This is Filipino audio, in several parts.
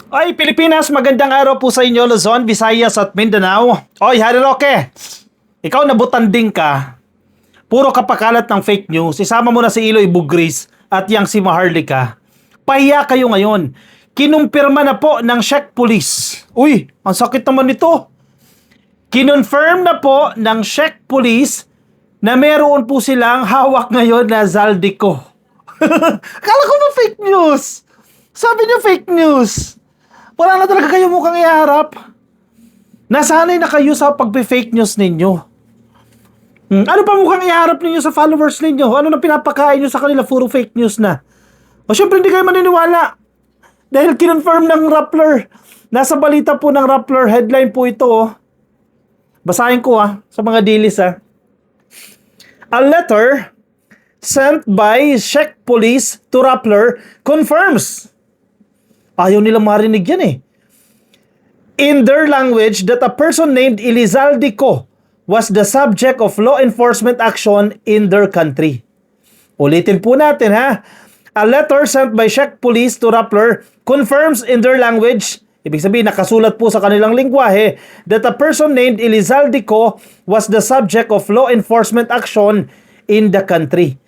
Oy, Pilipinas, magandang araw po sa inyo, Luzon, Visayas at Mindanao. Oy, Harry Roque, ikaw nabutanding ka. Puro kapakalat ng fake news. Isama mo na si Eloy Bugris at yang si Maharlika. Pahiya kayo ngayon. Kinumpirma na po ng Czech Police. Uy, ang sakit naman nito. Kinonfirm na po ng Czech Police na meron po silang hawak ngayon na Zaldico. Kala ko ba fake news? Sabi niyo fake news. Wala na talaga kayo mukhang iharap. Nasanay na kayo sa pagpe-fake news ninyo. Ano pa mukhang iharap ninyo sa followers ninyo? Ano na pinapakain nyo sa kanila? Puro fake news na. O syempre hindi kayo maniniwala. Dahil kinonfirm ng Rappler. Nasa balita po ng Rappler. Headline po ito. Basahin ko sa mga dilis . A letter sent by Czech Police to Rappler confirms. Ayaw nilang marinig yan in their language that a person named Elizaldico was the subject of law enforcement action in their country. Ulitin po natin . A letter sent by Czech Police to Rappler confirms in their language, ibig sabihin nakasulat po sa kanilang lingwahe, that a person named Elizaldico was the subject of law enforcement action in the country.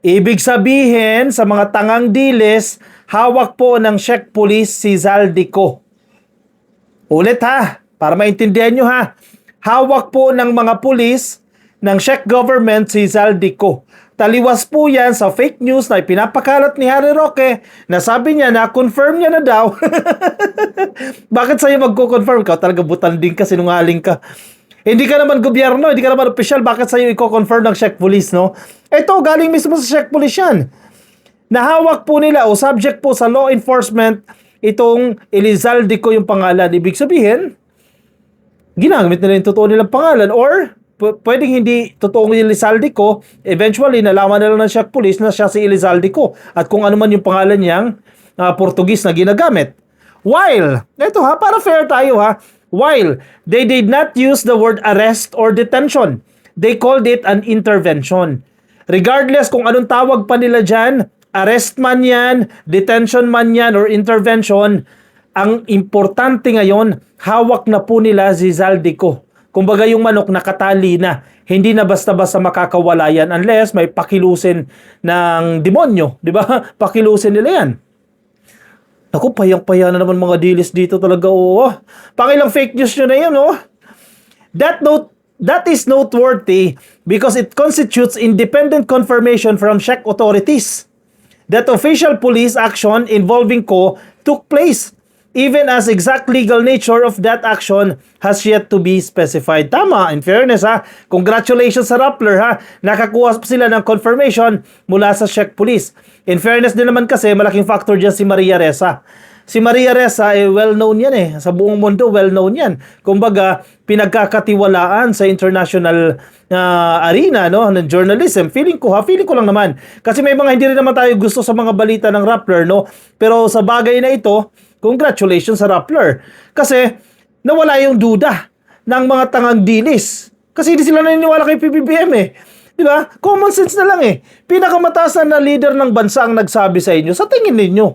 Ibig sabihin, sa mga tangang dilis, hawak po ng Czech Police si Zaldico. Ulit para maintindihan nyo Hawak po ng mga pulis ng Czech government si Zaldico. Taliwas po yan sa fake news na pinapakalat ni Harry Roque na sabi niya na confirm niya na daw. Bakit sa'yo magko-confirm? Ikaw talaga butanding ka, sinungaling ka. Hindi ka naman gobyerno, hindi ka naman official, bakit sa'yo i-confirm ng Czech Police, no? Ito, galing mismo sa Czech Police yan. Nahawak po nila o subject po sa law enforcement itong Elizaldico yung pangalan. Ibig sabihin, ginamit nila yung totoo nilang pangalan or pwedeng hindi totoong Elizaldico, eventually nalaman nila ng Czech Police na siya si Elizaldico at kung ano man yung pangalan niyang Portuguese na ginagamit. While, ito para fair tayo while they did not use the word arrest or detention, they called it an intervention. Regardless kung anong tawag pa nila dyan, arrest man yan, detention man yan, or intervention, ang importante ngayon, hawak na po nila si Zaldico. Kumbaga yung manok nakatali na, hindi na basta-basta makakawala yan unless may pakilusin ng demonyo, di ba? Pakilusin nila yan. Ako, payang-paya na naman mga dilis dito talaga, Pakilang fake news nyo na yun, That is noteworthy because it constitutes independent confirmation from Czech authorities that official police action involving Co took place, even as exact legal nature of that action has yet to be specified. Tama, in fairness Congratulations sa Rappler Nakakuha sila ng confirmation mula sa Czech Police. In fairness din naman kasi, malaking factor dyan si Maria Ressa. Si Maria Ressa, well-known yan Sa buong mundo, well-known yan. Kumbaga, pinagkakatiwalaan sa international arena ng journalism. Feeling ko lang naman. Kasi may mga hindi rin naman tayo gusto sa mga balita ng Rappler, Pero sa bagay na ito, congratulations sa Rappler. Kasi, nawala yung duda ng mga tangang dilis. Kasi hindi sila naniniwala kay PBBM Di ba? Common sense na lang Pinakamataas na leader ng bansa ang nagsabi sa inyo. Sa tingin ninyo,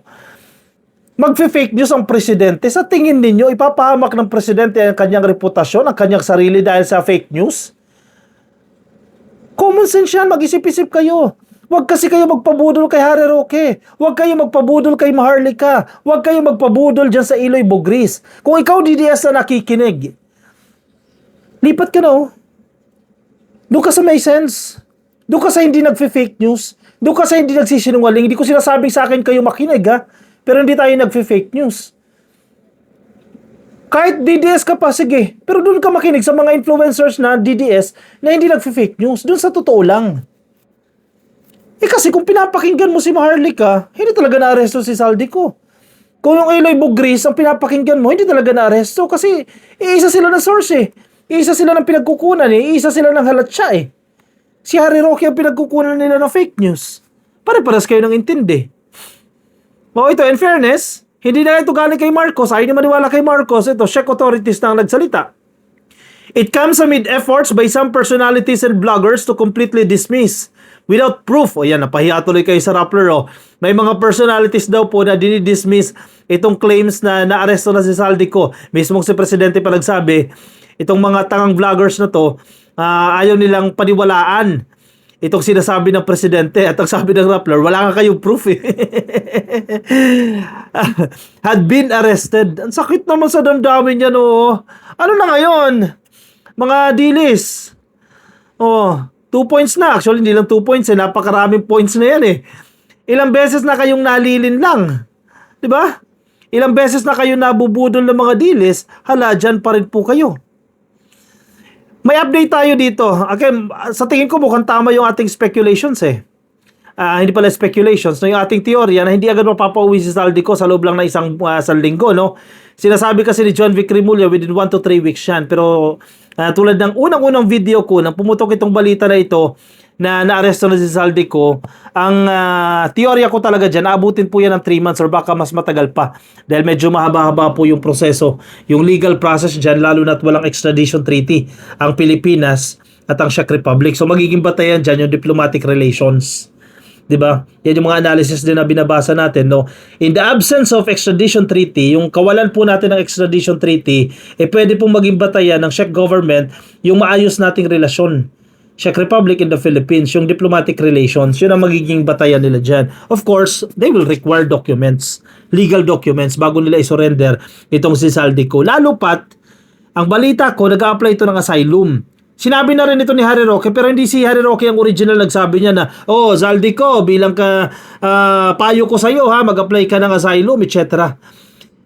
magfe-fake news ang presidente. Sa tingin ninyo, ipapahamak ng presidente ang kanyang reputasyon, ang kanyang sarili dahil sa fake news? Common sense yan. Mag-isip-isip kayo. Huwag kasi kayo magpabudol kay Harry Roque. Huwag kayo magpabudol kay Maharlika. Huwag kayo magpabudol dyan sa Eloy Bugris. Kung ikaw DDS na nakikinig, lipat ka na Doon ka sa may sense. Doon ka sa hindi nagfe-fake news. Doon ka sa hindi nagsisinungaling. Hindi ko sinasabing sa akin kayo makinig Pero hindi tayo nagfe-fake news. Kahit DDS ka pa, sige. Pero doon ka makinig sa mga influencers na DDS na hindi nagfe-fake news. Doon sa totoo lang. Kasi kung pinapakinggan mo si Maharlika, hindi talaga na-aresto si Zaldico. Kung yung Eloy Bugris ang pinapakinggan mo, hindi talaga na-aresto kasi iisa sila ng source Iisa sila ng pinagkukunan Iisa sila ng halatsa Si Harry Roque ang pinagkukunan nila ng fake news. Pare-paras kayo ng intindi. Ito, in fairness, hindi na ito galing kay Marcos. Ayaw niyo maniwala kay Marcos. Ito, Czech authorities na ang nagsalita. It comes amid efforts by some personalities and bloggers to completely dismiss without proof. O yan, napahiya tuloy kayo sa Rappler. O. May mga personalities daw po na dinidismiss itong claims na naaresto na si Saldico. Mismong si Presidente pa nagsabi, itong mga tangang vloggers na to, ayaw nilang paniwalaan itong sinasabi ng Presidente. At ang sabi ng Rappler, wala nga kayong proof eh. Had been arrested. Ang sakit naman sa damdamin niya, no. Ano na ngayon? Mga dilis. 2 points na. Actually, hindi lang 2 points eh. Napakaraming points na yan eh. Ilang beses na kayong nalilin lang. 'Di ba? Ilang beses na kayong nabubudol ng mga dilis, hala, dyan pa rin po kayo. May update tayo dito. Okay, sa tingin ko mukhang tama yung ating speculations eh. Hindi pala speculations, no, yung ating teorya na hindi agad mapapauwi si Saldico sa loob lang na isang linggo, no? Sinasabi kasi ni John Vic Rimulya within 1 to 3 weeks yan. Pero tulad ng unang-unang video ko nang pumutok itong balita na ito na naaresto na si Saldico, ang teorya ko talaga dyan, aabutin po yan ng 3 months or baka mas matagal pa. Dahil medyo mahaba-haba po yung proseso, yung legal process dyan, lalo na't walang extradition treaty ang Pilipinas at ang Czech Republic. So magiging batayan dyan yung diplomatic relations. 'Di ba? Yan yung mga analysis din na binabasa natin, no. In the absence of extradition treaty, yung kawalan po natin ng extradition treaty, pwede pong maging batayan ng Czech government yung maayos nating relasyon. Czech Republic and the Philippines, yung diplomatic relations, yun ang magiging batayan nila dyan. Of course, they will require documents, legal documents, bago nila isurrender itong si Saldico. Lalo pat, ang balita ko, nag-a-apply ito ng asylum. Sinabi na rin ito ni Harry Roque, pero hindi si Harry Roque ang original nagsabi niya na, Saldico, bilang ka, payo ko sa'yo ha, mag-apply ka ng asylum, etc.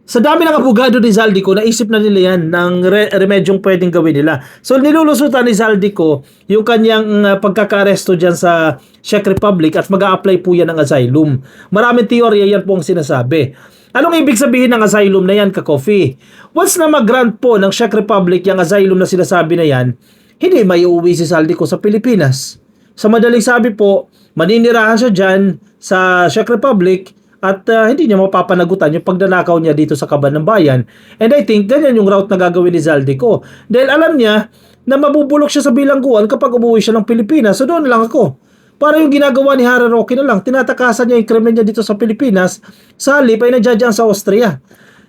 Sa dami ng abogado ni Saldico, naisip na nila yan ng remedyong pwedeng gawin nila. So, nilulusutan ni Saldico yung kanyang pagkaka-aresto dyan sa Czech Republic at mag-a-apply po yan ng asylum. Maraming teorya yan po ang sinasabi. Anong ibig sabihin ng asylum na yan, ka-coffee? Once na mag-grant po ng Czech Republic yung asylum na sinasabi na yan, hindi may uuwi si Saldico sa Pilipinas. Sa madaling sabi po, maninirahan siya dyan sa Czech Republic at hindi niya mapapanagutan yung pagdanakaw niya dito sa Kaban ng Bayan. And I think ganyan yung route na gagawin ni Saldico. Dahil alam niya na mabubulok siya sa bilangguan kapag umuwi siya ng Pilipinas. So doon lang ako. Para yung ginagawa ni Harry Roque na lang, tinatakasan niya yung krimen niya dito sa Pilipinas, sa halip ay nandiyan sa Austria.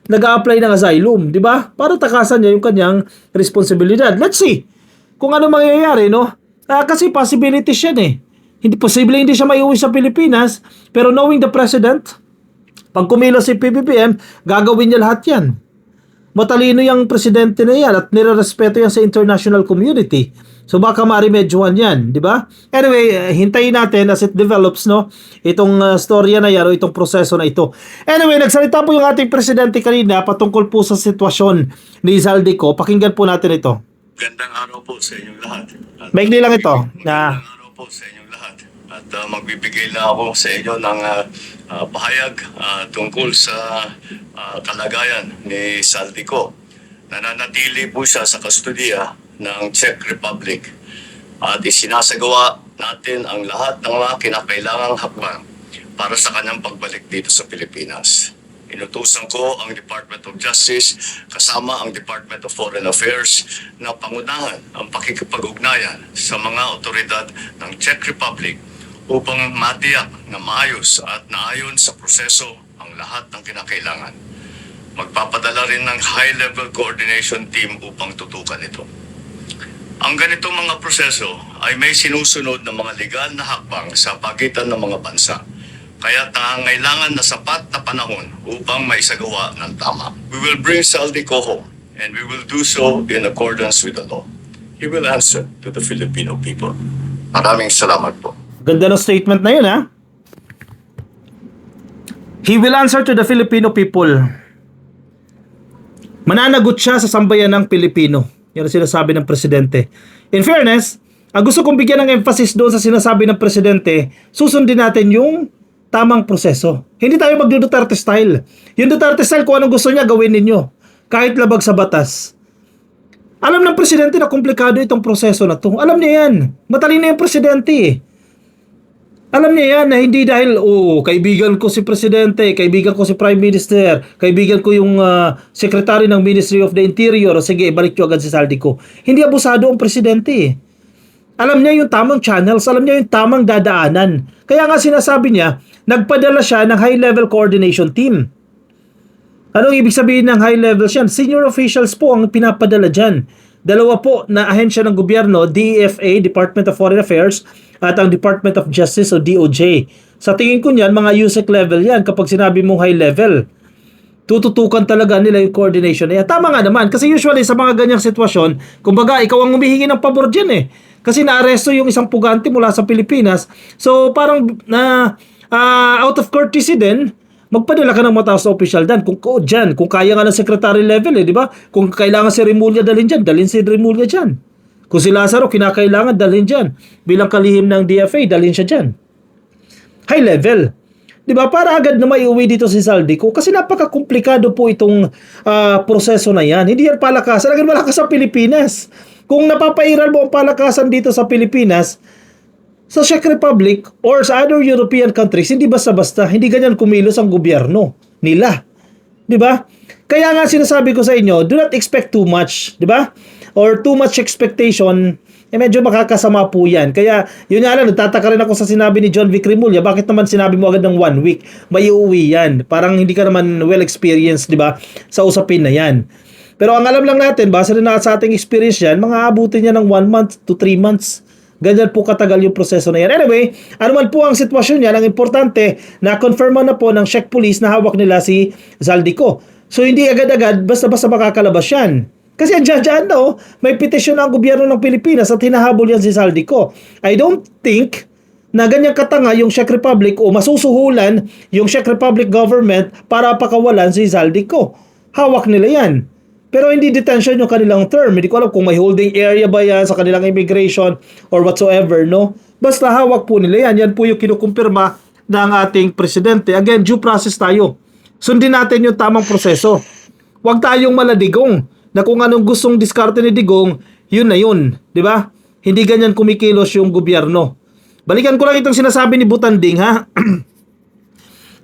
Nag-a-apply ng asylum, di ba? Para takasan niya yung kanyang responsibilidad. Let's see kung ano mangyayari, no? Kasi possibilities yan eh. Hindi posible hindi siya maiuwi sa Pilipinas, pero knowing the president, pag kumilos si PBBM, gagawin niya lahat yan. Matalino yung presidente na yan at nirerespeto yan sa international community. So baka marimedyohan yan, di ba? Anyway, hintayin natin as it develops, no? Itong storya na yan o itong proseso na ito. Anyway, nagsalita po yung ating presidente kanina patungkol po sa sitwasyon ni Saldico. Pakinggan po natin ito. Gandang araw po sa inyong lahat. Maigli lang ito. Gandang araw po sa inyong lahat. At magbibigay na ako sa inyo ng pahayag tungkol sa kalagayan ni Saldico. Nananatili po siya sa kustodiya ng Czech Republic at isinasagawa natin ang lahat ng mga kinakailangang hakbang para sa kanyang pagbalik dito sa Pilipinas. Inutusan ko ang Department of Justice kasama ang Department of Foreign Affairs na pangunahan ang pakikipag-ugnayan sa mga otoridad ng Czech Republic upang matiyak na maayos at naayon sa proseso ang lahat ng kinakailangan. Magpapadala rin ng high-level coordination team upang tutukan ito. Ang ganitong mga proseso ay may sinusunod ng mga legal na hakbang sa pagitan ng mga bansa. Kaya nangangailangan na sapat na panahon upang maisagawa ng tama. We will bring Saldico home and we will do so in accordance with the law. He will answer to the Filipino people. Maraming salamat po. Ganda ng statement na yun, ha? He will answer to the Filipino people. Mananagot siya sa sambayan ng Pilipino. Yan ang sinasabi ng presidente. In fairness, ang gusto kong bigyan ng emphasis doon sa sinasabi ng presidente, susundin natin yung tamang proseso. Hindi tayo mag-Duterte style. Yung Duterte style, kung anong gusto niya, gawin ninyo. Kahit labag sa batas. Alam ng presidente na komplikado itong proseso na to. Alam niya yan. Matalino yung presidente eh. Alam niya yan na hindi dahil, kaibigan ko si presidente, kaibigan ko si prime minister, kaibigan ko yung secretary ng Ministry of the Interior, o sige, ibalik nyo agad si Saldico. Hindi abusado ang presidente eh. Alam niya yung tamang channels, alam niya yung tamang dadaanan. Kaya nga sinasabi niya, nagpadala siya ng high-level coordination team. Anong ibig sabihin ng high level yan? Senior officials po ang pinapadala dyan. Dalawa po na ahensya ng gobyerno, DEFA, Department of Foreign Affairs, at ang Department of Justice o DOJ. Sa tingin ko niyan, mga USEC level yan kapag sinabi mong high level. Tututukan talaga nila yung coordination na yan. Tama nga naman, kasi usually sa mga ganyang sitwasyon, kumbaga ikaw ang humihingi ng pabor dyan eh. Kasi naaresto yung isang pugante mula sa Pilipinas. So parang out of courtesy din, magpadala ka ng mataas na opisyal dyan. Kung kaya nga ng secretary level di ba? Kung kailangan si Remulla dalhin dyan, dalhin si Remulla dyan. Kung si Lazaro kinakailangan, dalhin dyan. Bilang kalihim ng DFA, dalhin siya dyan. High level. Di ba? Para agad na maiuwi dito si Zaldico kasi napaka-komplikado po itong proseso na yan. Hindi yan palakasan. Agad malakas sa Pilipinas. Kung napapairal mo ang palakasan dito sa Pilipinas, sa Czech Republic or sa other European countries, hindi basta-basta, hindi ganyan kumilos ang gobyerno nila. Di ba? Kaya nga sinasabi ko sa inyo, do not expect too much. Di ba? Or too much expectation, medyo makakasama po yan. Kaya, yun nga lang, nagtataka rin ako sa sinabi ni John Vic Remulla, bakit naman sinabi mo agad ng 1 week? May uuwi yan. Parang hindi ka naman well-experienced, di ba? Sa usapin na yan. Pero ang alam lang natin, base rin na sa ating experience yan, mga abutin niya ng 1 month to 3 months. Ganyan po katagal yung proseso na yan. Anyway, ano man po ang sitwasyon niya, ang importante, na-confirm na po ng Czech police na hawak nila si Zaldico. So hindi agad-agad, basta-basta makakalabas yan. Kasi andyan no, may petisyon ang gobyerno ng Pilipinas at hinahabol yan si Zaldico. I don't think na ganyang katanga yung Czech Republic o masusuhulan yung Czech Republic government para pakawalan si Zaldico. Hawak nila yan. Pero hindi detention yung kanilang term. Hindi ko alam kung may holding area ba yan sa kanilang immigration or whatsoever, no? Basta hawak po nila yan. Yan po yung kinukumpirma ng ating presidente. Again, due process tayo. Sundin natin yung tamang proseso. Huwag tayong maladigong na kung anong gustong diskarte ni Digong, yun na yun. Di ba? Hindi ganyan kumikilos yung gobyerno. Balikan ko lang itong sinasabi ni Butanding, ha?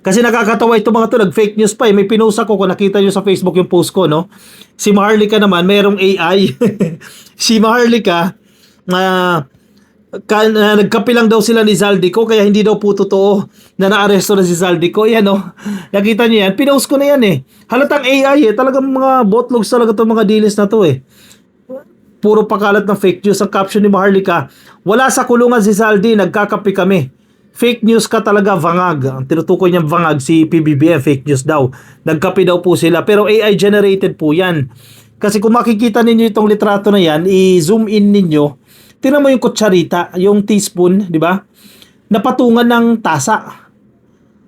Kasi nakakatawa ito mga to, nag-fake news pa eh. May pinost ako kung nakita nyo sa Facebook yung post ko, no? Si Maharlika naman, mayroong AI. Si Maharlika, nagkapi lang daw sila ni Zaldico, kaya hindi daw po totoo na naaresto na si Zaldico. Yan, no? Nakita nyo yan? Pinost ko na yan eh. Halatang AI eh. Talagang mga botlogs talaga itong mga dealers na to eh. Puro pakalat ng fake news. Ang caption ni Maharlika, wala sa kulungan si Zaldi, nagkakapi kami. Fake news ka talaga, vangag. Ang tinutukoy niyang vangag si PBBM, fake news daw. Nagkapi daw po sila. Pero AI generated po yan. Kasi kung makikita ninyo itong litrato na yan, i-zoom in ninyo, tingnan mo yung kutsarita, yung teaspoon, di ba? Napatungan ng tasa.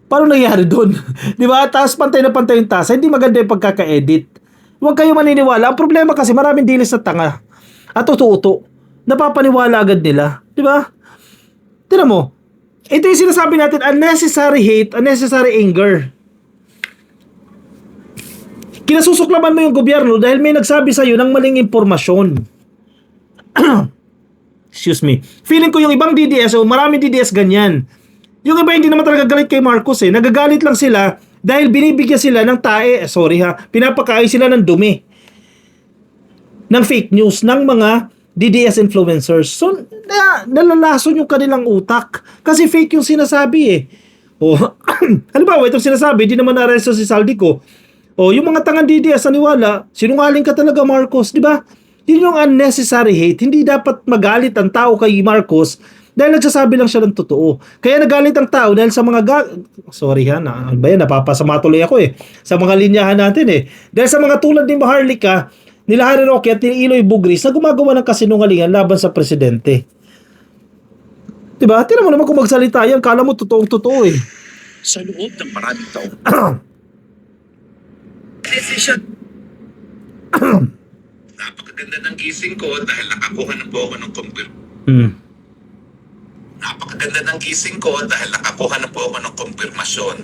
Paano nangyari doon? Di ba? Tapos pantay na pantay yung tasa. Hindi maganda yung pagkaka-edit. Huwag kayo maniniwala. Ang problema kasi maraming dilis na tanga. At uto-uto. Napapaniwala agad nila. Di ba? Tingnan mo. Ito yung sinasabi natin, unnecessary hate, unnecessary anger. Kinasusuklaman mo yung gobyerno dahil may nagsabi sa'yo ng maling impormasyon. Excuse me. Feeling ko yung ibang DDS o maraming DDS ganyan. Yung iba hindi naman talaga galit kay Marcos eh. Nagagalit lang sila dahil binibigyan sila ng pinapakain sila ng dumi. Ng fake news, ng mga DDS influencers. So, nalalason yung kanilang utak. Kasi fake yung sinasabi eh. O, halimbawa, itong sinasabi, di naman na-arresto si Zaldico. O, yung mga tangang DDS naniwala, sinungaling ka talaga, Marcos, di ba? Yun yung unnecessary hate. Hindi dapat magalit ang tao kay Marcos dahil nagsasabi lang siya ng totoo. Kaya nagalit ang tao dahil sa mga napapasama tuloy ako eh. Sa mga linyahan natin eh. Dahil sa mga tulad ni Maharlika, nila Harry Roque at ni Eloy Bugris na gumagawa ng kasinungalingan laban sa presidente. Diba? Tingnan mo naman kung magsalita yan, kala mo totoong-totoo eh. Sa loob ng maraming taon. Decision. Napakaganda ng gising ko dahil nakakuha na po ako ng Napakaganda ng gising ko dahil nakakuha na po ako ng kumpirmasyon.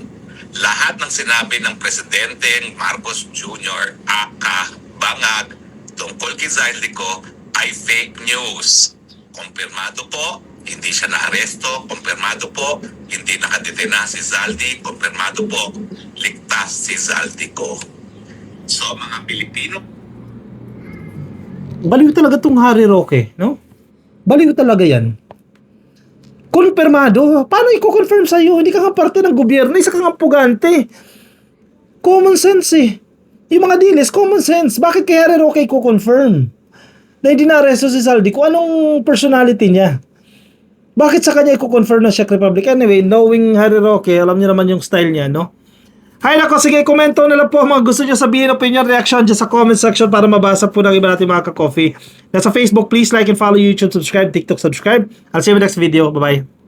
Lahat ng sinabi ng Presidente Marcos Jr. Bangag tungkol kay Zaldico ay fake news. Kumpirmado po, hindi siya naaresto. Kumpirmado po, hindi nakadetena si Zaldi. Kumpirmado po, ligtas si Zaldico. So mga Pilipino, Baliw talaga tong Harry Roque, no? Baliw talaga yan. Konfirmado. Paano i-confirm sa'yo? Hindi ka nga parte ng gobyerno. Isa ka nga pugante. Common sense eh. Yung mga deals, common sense. Bakit kay Harry Roque i-confirm? Na hindi na-arresto si Saldi kung anong personality niya. Bakit sa kanya i-confirm na Czech Republic? Anyway, knowing Harry Roque, alam niyo naman yung style niya, no? Hay nako, sige, komento na lang po mga gusto nyo sabihin, opinion, reaction dyan sa comment section para mabasa po ng iba natin mga ka-coffee. Nasa Facebook, please like and follow YouTube, subscribe, TikTok, subscribe. I'll see you in the next video. Bye-bye.